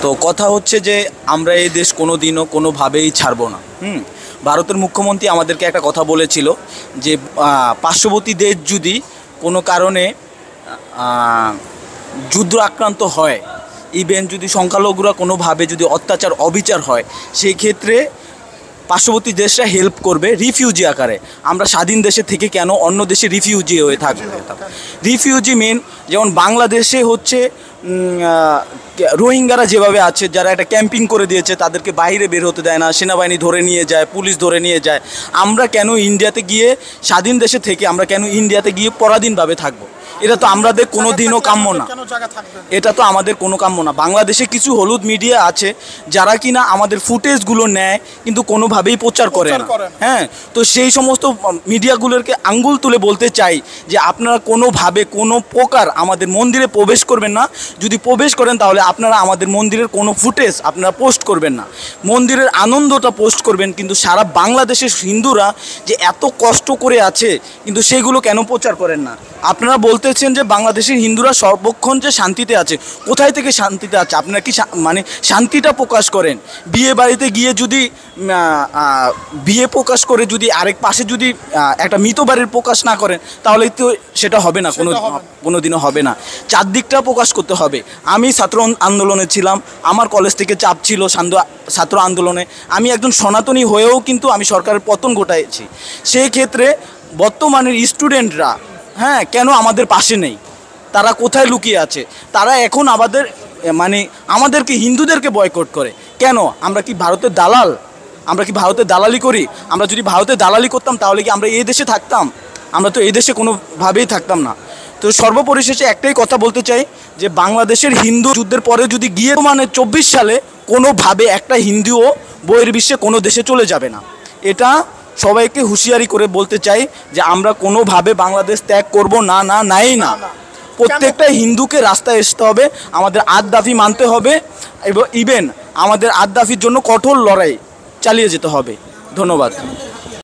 তো কথা হচ্ছে যে আমরা এই দেশ কোনো দিনও কোনোভাবেই ছাড়বো না। ভারতের মুখ্যমন্ত্রী আমাদেরকে একটা কথা বলেছিল যে পার্শ্ববর্তী দেশ যদি কোনো কারণে যুদ্ধ আক্রান্ত হয়, ইভেন যদি সংখ্যালঘুরা কোনোভাবে যদি অত্যাচার অবিচার হয়, সেই ক্ষেত্রে পার্শ্ববর্তী দেশরা হেল্প করবে রিফিউজি আকারে। আমরা স্বাধীন দেশে থেকে কেন অন্য দেশে রিফিউজি হয়ে থাকবে? রিফিউজি মেন যেমন বাংলাদেশে হচ্ছে রোহিঙ্গারা যেভাবে আছে, যারা একটা ক্যাম্পিং করে দিয়েছে, তাদেরকে বাইরে বের হতে দেয় না, সেনাবাহিনী ধরে নিয়ে যায়, পুলিশ ধরে নিয়ে যায়। আমরা কেন ইন্ডিয়াতে গিয়ে স্বাধীন দেশে থেকে আমরা কেন ইন্ডিয়াতে গিয়ে পরাধীনভাবে থাকবো? এটা তো আমাদের কোনো দিনও কাম্য না, এটা তো আমাদের কোনো কাম্য না। বাংলাদেশে কিছু হলুদ মিডিয়া আছে যারা কিনা আমাদের ফুটেজগুলো নেয় কিন্তু কোনোভাবেই প্রচার করে না। হ্যাঁ, তো সেই সমস্ত মিডিয়াগুলোকে আঙ্গুল তুলে বলতে চাই যে আপনারা কোনোভাবে কোনো প্রকার আমাদের মন্দিরে প্রবেশ করবেন না। যদি প্রবেশ করেন তাহলে আপনারা আমাদের মন্দিরের কোনো ফুটেজ আপনারা পোস্ট করবেন না, মন্দিরের আনন্দটা পোস্ট করবেন। কিন্তু সারা বাংলাদেশের হিন্দুরা যে এত কষ্ট করে আছে কিন্তু সেইগুলো কেন প্রচার করেন না? আপনারা বলতেছেন যে বাংলাদেশের হিন্দুরা সর্বক্ষণ যে শান্তিতে আছে, কোথায় থেকে শান্তিতে আছে? আপনারা কি মানে শান্তিটা প্রকাশ করেন? বিয়ে বাড়িতে গিয়ে যদি বিয়ে প্রকাশ করে যদি আরেক পাশে যদি একটা মৃত বাড়ির প্রকাশ না করেন তাহলে তো সেটা হবে না, কোনো দিনও হবে না। চারদিকটা প্রকাশ করতে হবে। আমি ছাত্র আন্দোলনে ছিলাম, আমার কলেজ থেকে চাপ ছিল ছাত্র আন্দোলনে। আমি একজন সনাতনী হয়েও কিন্তু আমি সরকারের পতন ঘটাইছি। সেই ক্ষেত্রে বর্তমানের স্টুডেন্টরা কেন আমাদের পাশে নেই? তারা কোথায় লুকিয়ে আছে? তারা এখন আমাদেরকে হিন্দুদেরকে বয়কট করে কেন? আমরা কি ভারতের দালাল? আমরা কি ভারতের দালালি করি? আমরা যদি ভারতের দালালি করতাম তাহলে কি আমরা এই দেশে থাকতাম? আমরা তো এই দেশে কোনোভাবেই থাকতাম না। তো সর্বপরিশেষে একটাই কথা বলতে চাই যে বাংলাদেশের হিন্দু যুদ্ধের পরে যদি গিয়ে 24 সালে কোনোভাবে একটা হিন্দুও বহির্বিশ্বে কোনো দেশে চলে যাবে না। এটা সবাইকে হুঁশিয়ারি করে বলতে চাই যে আমরা কোনোভাবে বাংলাদেশ ত্যাগ করব না, নাই না। প্রত্যেকটা হিন্দুকে রাস্তায় আসতে হবে, আমাদের আদ-দাফি মানতে হবে এবং ইভেন আমাদের আদ-দাফির জন্য কঠোর লড়াই চালিয়ে যেতে হবে। ধন্যবাদ।